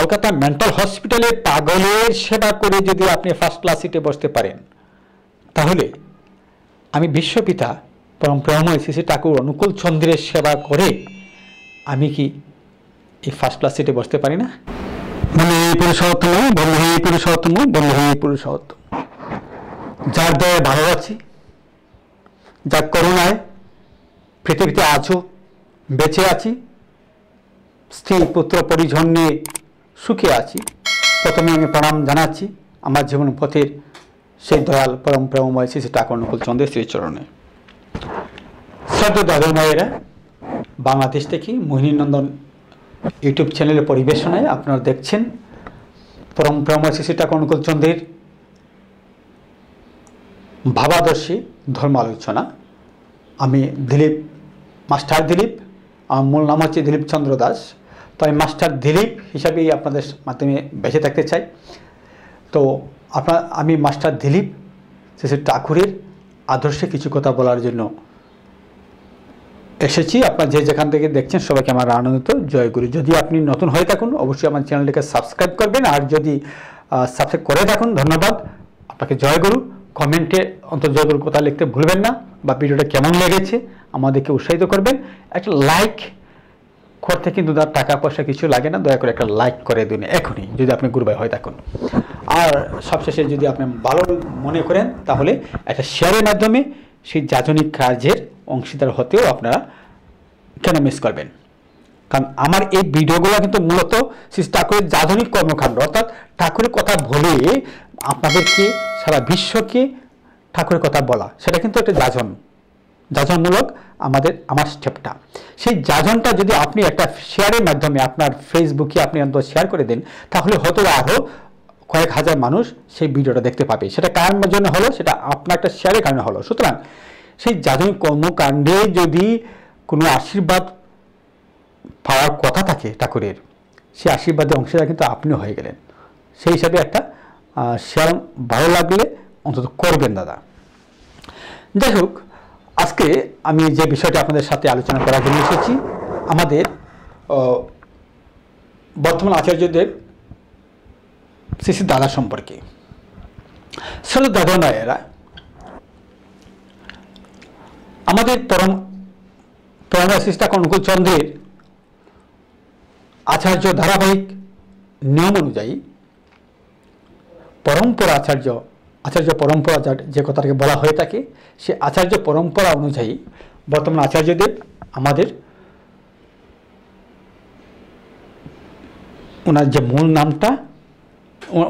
Kolkata mental হসপিটালে পাগলের সেবা করে যদি আপনি ফার্স্ট ক্লাস সিটে বসতে পারেন, তাহলে আমি বিশ্বপিতা পরম প্রেমময় শ্রী শ্রী ঠাকুর অনুকূল চন্দ্রের সেবা করে আমি কি এই ফার্স্ট ক্লাস সিটে বসতে পারি না? বন্ধু পুরুষোত্তম, বন্ধু পুরুষোত্তম, বন্ধু পুরুষোত্তম। যার দয়ে ভালো আছি, যার করুণায় পৃথিবীতে আছো, বেঁচে আছি, স্ত্রী পুত্র পরিজন নিয়ে সুখে আছি, প্রথমে আমি প্রণাম জানাচ্ছি আমার জীবন পথের সেই দয়াল পরম প্রেমময় শ্রী শ্রী ঠাকুর অনুকূল চন্দ্রের শ্রীচরণে। শ্রদ্ধা দাদা মায়েরা, বাংলাদেশ থেকে মোহিনীনন্দন ইউটিউব চ্যানেলের পরিবেশনায় আপনারা দেখছেন পরম প্রেমময় শ্রী শ্রী ঠাকুর অনুকূল চন্দ্রের ভাবাদর্শী ধর্ম আলোচনা। আমি দিলীপ, মাস্টার দিলীপ, আমার মূল নাম হচ্ছে দিলীপ চন্দ্র দাস। তো আমি মাস্টার দিলীপ হিসাবেই আপনাদের মাধ্যমে বেঁচে থাকতে চাই। তো আমি মাস্টার দিলীপ শ্রী শ্রী ঠাকুরের আদর্শে কিছু কথা বলার জন্য এসেছি। আপনার যে যেখান থেকে দেখছেন সবাইকে আমার আনন্দিত জয়গুরু। যদি আপনি নতুন হয়ে থাকুন অবশ্যই আমার চ্যানেলটিকে সাবস্ক্রাইব করবেন, আর যদি সাবস্ক্রাইব করে থাকুন ধন্যবাদ, আপনাকে জয়গুরু। কমেন্টে অন্তত জয়গুরুর কথা লিখতে ভুলবেন না, বা ভিডিওটা কেমন লেগেছে আমাদেরকে উৎসাহিত করবেন। একটা লাইক করতে কিন্তু তার টাকা পয়সা কিছু লাগে না, দয়া করে একটা লাইক করে দিন এখনই যদি আপনি গুরুভাই হয়ে থাকুন। আর সবশেষে যদি আপনি ভালো মনে করেন তাহলে একটা শেয়ারের মাধ্যমে সেই যাজনিক কাজের অংশীদার হতেও আপনারা কেন মিস করবেন। কারণ আমার এই ভিডিওগুলো কিন্তু মূলত শ্রী ঠাকুরের যাজনিক কর্মকাণ্ড, অর্থাৎ ঠাকুরের কথা বলে আপনাদেরকে সারা বিশ্বকে ঠাকুরের কথা বলা, সেটা কিন্তু একটা যাজনমূলক আমার স্টেপটা। সেই যাজনটা যদি আপনি একটা শেয়ারের মাধ্যমে আপনার ফেসবুকে আপনি অন্তত শেয়ার করে দেন, তাহলে হয়তো আরও কয়েক হাজার মানুষ সেই ভিডিওটা দেখতে পাবে। সেটা কার জন্য হলো? সেটা আপনার একটা শেয়ারের কারণে হলো। সুতরাং সেই যাজনিক কর্মকাণ্ডে যদি কোনো আশীর্বাদ পাওয়ার কথা থাকে ঠাকুরের, সেই আশীর্বাদের অংশীদার কিন্তু আপনিও হয়ে গেলেন। সেই হিসাবে একটা শেয়ার ভালো লাগলে অন্তত করবেন দাদা। যাই হোক, আজকে আমি যে বিষয়টি আপনাদের সাথে আলোচনা করার জন্য এসেছি, আমাদের বর্তমান আচার্যদের শ্রী শ্রী দাদা সম্পর্কে। শ্রদ্ধা দাদা নায়েরা, আমাদের পরম শ্রী ঠাকুর অনুকূল চন্দ্রের আচার্য ধারাবাহিক নিয়ম অনুযায়ী পরম্পরা আচার্য পরম্পরা যে কথাটাকে বলা হয়ে থাকে, সে আচার্য পরম্পরা অনুযায়ী বর্তমান আচার্যদেব আমাদের ওনার যে মূল নামটা,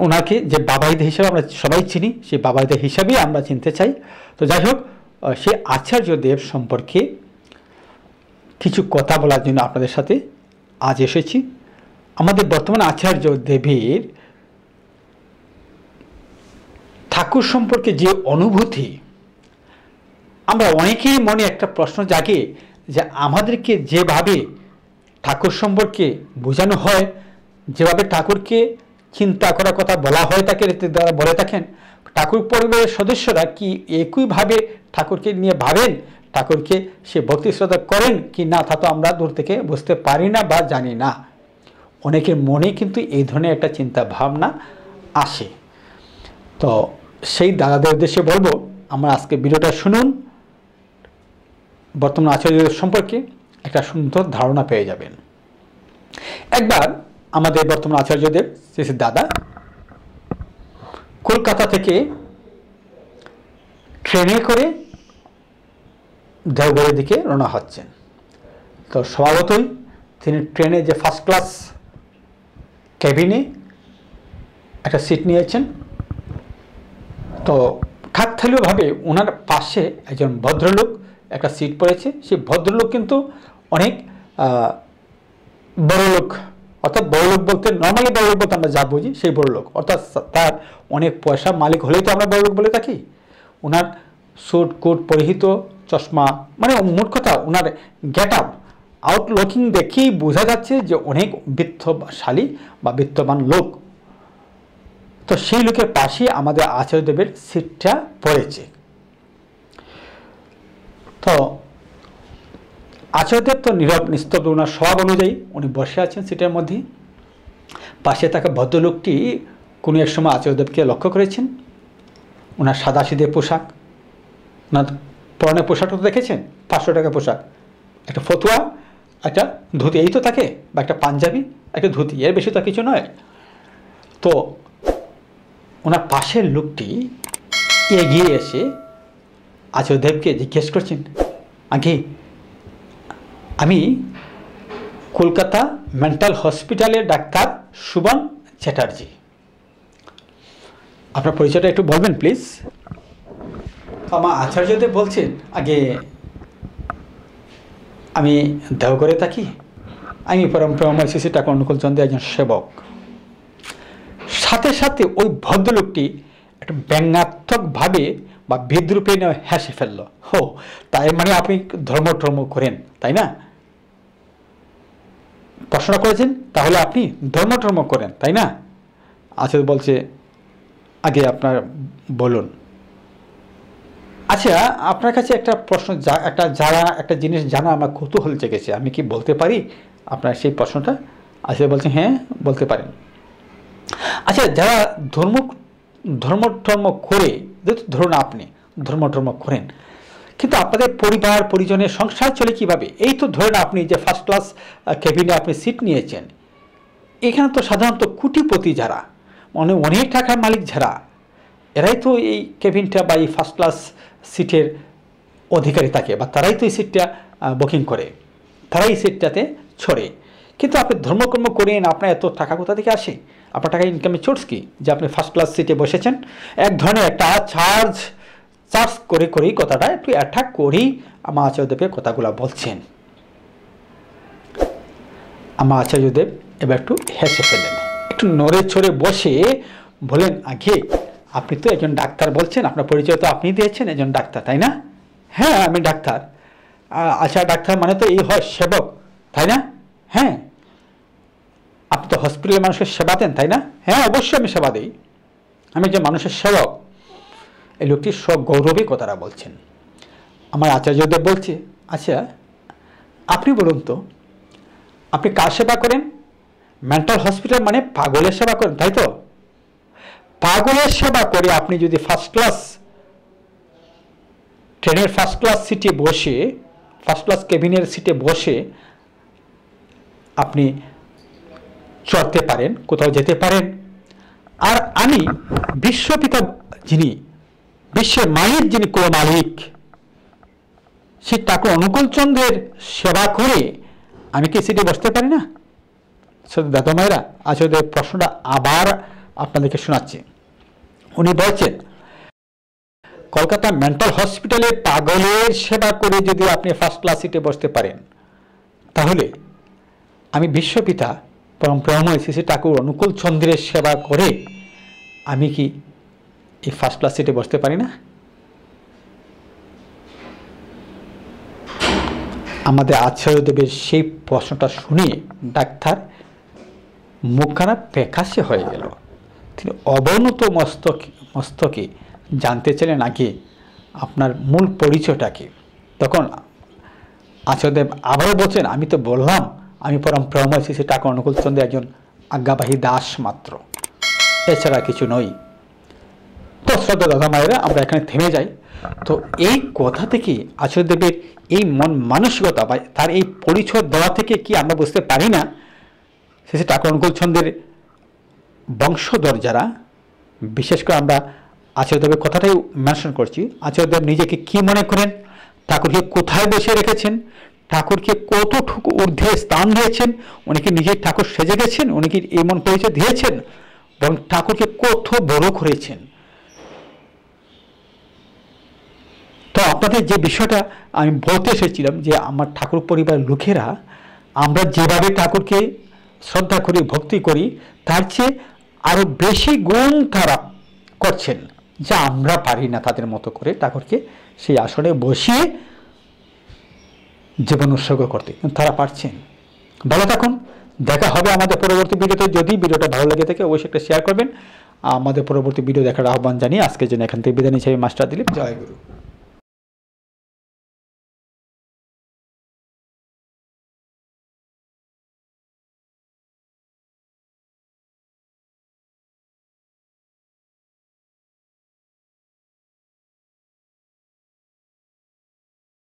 ওনাকে যে বাবাইদা হিসাবে আমরা সবাই চিনি, সেই বাবাইদা হিসাবেই আমরা চিনতে চাই। তো যাই হোক, সে আচার্যদেব সম্পর্কে কিছু কথা বলার জন্য আপনাদের সাথে আজ এসেছি। আমাদের বর্তমান আচার্য দেবের ঠাকুর সম্পর্কে যে অনুভূতি, আমরা অনেকেই মনে একটা প্রশ্ন জাগে যে আমাদেরকে যেভাবে ঠাকুর সম্পর্কে বোঝানো হয়, যেভাবে ঠাকুরকে চিন্তা করার কথা বলা হয় তাকে দ্বারা বলে থাকেন, ঠাকুর পরিবারের সদস্যরা কি একইভাবে ঠাকুরকে নিয়ে ভাবেন, ঠাকুরকে সে ভক্তি শ্রদ্ধা করেন কি না, তা তো আমরা দূর থেকে বুঝতে পারি না বা জানি না। অনেকের মনে কিন্তু এই ধরনের একটা চিন্তা ভাবনা আসে। তো সেই দাদাদের উদ্দেশ্যে বলবো, আমরা আজকে ভিডিওটা শুনুন, বর্তমান আচার্যদের সম্পর্কে একটা সুন্দর ধারণা পেয়ে যাবেন। একবার আমাদের বর্তমান আচার্যদেব শ্রী শ্রী দাদা কলকাতা থেকে ট্রেনে করে দেওঘরের দিকে রওনা হচ্ছেন। তো স্বভাবতই তিনি ট্রেনে যে ফার্স্ট ক্লাস কেবিনে একটা সিট নিয়েছেন। তো কাকতালীয়ভাবে ওনার পাশে একজন ভদ্রলোক একটা সিট পড়েছে। সেই ভদ্রলোক কিন্তু অনেক বড় লোক, অর্থাৎ বড় লোক বলতে নর্মালি বড় লোক বলতে আমরা যা বুঝি সেই বড় লোক, অর্থাৎ তার অনেক পয়সা মালিক হলেই তো আমরা বড় লোক বলে থাকি। ওনার স্যুট কোট পরিহিত, চশমা, মানে মোট কথা ওনার গেট আপ আউটলুকিং দেখেই বোঝা যাচ্ছে যে অনেক বিত্তশালী বা বিত্তবান লোক। তো সেই লোকের পাশে আমাদের আচার্যদেবের সিটটা পড়েছে। তো আচার্যদেব তো নীরব নিস্তব্ধ, ওনার স্বভাব অনুযায়ী উনি বসে আছেন সিটের মধ্যে। পাশে থাকা ভদ্রলোকটি কোনো এক সময় আচার্যদেবকে লক্ষ্য করেছেন। ওনার সাদা সিধে পোশাক, ওনার পরনের পোশাকটা তো দেখেছেন, 500 টাকা পোশাক, একটা ফতুয়া, একটা ধুতি, এই তো থাকে, বা একটা পাঞ্জাবি, একটা ধুতি, এর বেশি তো কিছু নয়। তো ওনার পাশের লোকটি এগিয়ে এসে আচার্যদেবকে জিজ্ঞেস করছেন, আগে আমি কলকাতা মেন্টাল হসপিটালের ডাক্তার সুবন চ্যাটার্জি, আপনার পরিচয়টা একটু বলবেন প্লিজ। আমার আচার্যদেব বলছেন, আগে আমি দেওঘরে থাকি, আমি পরমপ্রেমময় শ্রী শ্রী ঠাকুর অনুকূল চন্দ্রের একজন সেবক। সাথে সাথে ওই ভদ্রলোকটি একটু ব্যঙ্গাত্মকভাবে বা বিদ্রুপে হেসে ফেলল। হো, তাই মানে আপনি ধর্ম করেন, তাই না? প্রশ্ন করেছেন, তাহলে আপনি ধর্ম করেন, তাই না? আচার্য বলছে, আগে আপনার বলুন। আচ্ছা, আপনার কাছে একটা প্রশ্ন, একটা জিনিস জানা আমার কৌতূহল জেগেছে, আমি কি বলতে পারি আপনার সেই প্রশ্নটা? আচ্ছা বলছে, হ্যাঁ বলতে পারেন। আচ্ছা, যারা ধর্ম করে, ধরুন আপনি ধর্ম করেন, কিন্তু আপনাদের পরিবার পরিজনের সংসার চলে কিভাবে? এই তো ধরেন আপনি যে ফার্স্ট ক্লাস কেবিনে আপনি সিট নিয়েছেন, এখানে তো সাধারণত কোটিপতি যারা, মানে অনেক টাকার মালিক যারা, এরাই তো এই কেবিনটা বা এই ফার্স্ট ক্লাস সিটের অধিকারী থাকে, বা তারাই তো এই সিটটা বুকিং করে, তারাই এই সিটটাতে ছড়ে। কিন্তু আপনি ধর্মকর্ম করেন, আপনার এত টাকা কোথা থেকে আসে? আপনার টাকা ইনকামের সোর্স কি যে আপনি ফার্স্ট ক্লাস সিটে বসেছেন? এক ধরনের একটা চার্জ করেই কথাটা একটু অ্যাটাক করেই আমার আচার্যদেবের কথাগুলো বলছেন। আমার আচার্যদেব এবার একটু হেসে ফেলেন, একটু নড়ে চড়ে বসে বলেন, আগে আপনি তো একজন ডাক্তার বলছেন, আপনার পরিচয় তো আপনি দিয়েছেন একজন ডাক্তার, তাই না? হ্যাঁ, আমি ডাক্তার। আচ্ছা, ডাক্তার মানে তো এই হয় সেবক, তাই না? হ্যাঁ। আপনি তো হসপিটালে মানুষের সেবা দেন, তাই না? হ্যাঁ, অবশ্যই আমি সেবা দিই, আমি যে মানুষের সেবক। এই লোকটি সগৌরবে কথাটা বলছেন। আমার আচার্যদেব বলছে, আচ্ছা আপনি বলুন তো, আপনি কার সেবা করেন? মেন্টাল হসপিটাল মানে পাগলের সেবা করেন, তাই তো? পাগলের সেবা করে আপনি যদি ফার্স্ট ক্লাস ট্রেনের ফার্স্ট ক্লাস সিটে বসে, ফার্স্ট ক্লাস কেবিনের সিটে বসে আপনি চড়তে পারেন, কোথাও যেতে পারেন, আর আমি বিশ্বপিতা যিনি, বিশ্বের মায়ের যিনি কোন মালিক, সেই ঠাকুর অনুকূল চন্দ্রের সেবা করে আমি কি সিটে বসতে পারি না? দাদা মায়েরা, আচার্য প্রশ্নটা আবার আপনাদেরকে শোনাচ্ছি। উনি বলছেন, কলকাতা মেন্টাল হসপিটালে পাগলের সেবা করে যদি আপনি ফার্স্ট ক্লাস সিটে বসতে পারেন, তাহলে আমি বিশ্বপিতা পরমপ্রেমময় শ্রী শ্রী ঠাকুর অনুকূল চন্দ্রের সেবা করে আমি কি এই ফার্স্ট ক্লাস সিটে বসতে পারি না? আমাদের আচার্যদেবের সেই প্রশ্নটা শুনে ডাক্তার মুখখানা ফ্যাকাশে হয়ে গেল। তিনি অবনত মস্তকে জানতে চাইলেন, আগে আপনার মূল পরিচয়টা কি? তখন আচার্যদেব আবারও বলছেন, আমি তো বললাম আমি পরম প্রেমময় শ্রী শ্রী ঠাকুর অনুকূল চন্দ্রের একজন আজ্ঞাবাহী দাস মাত্র, এছাড়া কিছু নই। তো শ্রদ্ধা দাদা মায়েরা, আমরা এখানে থেমে যাই। তো এই কথা থেকে আচার্যদেবের এই মন মানসিকতা বা তার এই পরিচয় দেওয়া থেকে কি আমরা বুঝতে পারি না শ্রী শ্রী ঠাকুর অনুকূল চন্দ্রের বংশধর যারা, বিশেষ করে আমরা আচার্যদেবের কথাটাই মেনশন করছি, আচার্যদেব নিজেকে কি মনে করেন, ঠাকুরকে কোথায় বসে রেখেছেন, ঠাকুরকে কতটুকু ঊর্ধ্বে স্থান দিয়েছেন, উনি কি নিজের ঠাকুর সেজে গেছেন, উনি কি এমন পরিচয় দিয়েছেন, বরং ঠাকুরকে কত বড় করেছেন। তো আপনাদের যে বিষয়টা আমি বলতে এসেছিলাম, যে আমার ঠাকুর পরিবারের লোকেরা আমরা যেভাবে ঠাকুরকে শ্রদ্ধা করি, ভক্তি করি, তার চেয়ে আরো বেশি গুণ তারা করছেন, যা আমরা পারি না তাদের মতো করে ঠাকুরকে সেই আসনে বসিয়ে জীবন উৎসর্গ করতে, তারা পারছেন। ভালো থাকুন, দেখা হবে আমাদের পরবর্তী ভিডিওতে। যদি ভিডিওটা ভালো লাগে থাকে অবশ্যই একটা শেয়ার করবেন। আমাদের পরবর্তী ভিডিও দেখার আহ্বান জানিয়ে আজকের জন্য এখান থেকে বিদায় নিচ্ছি। মাস্টার দিলীপ, জয় গুরু।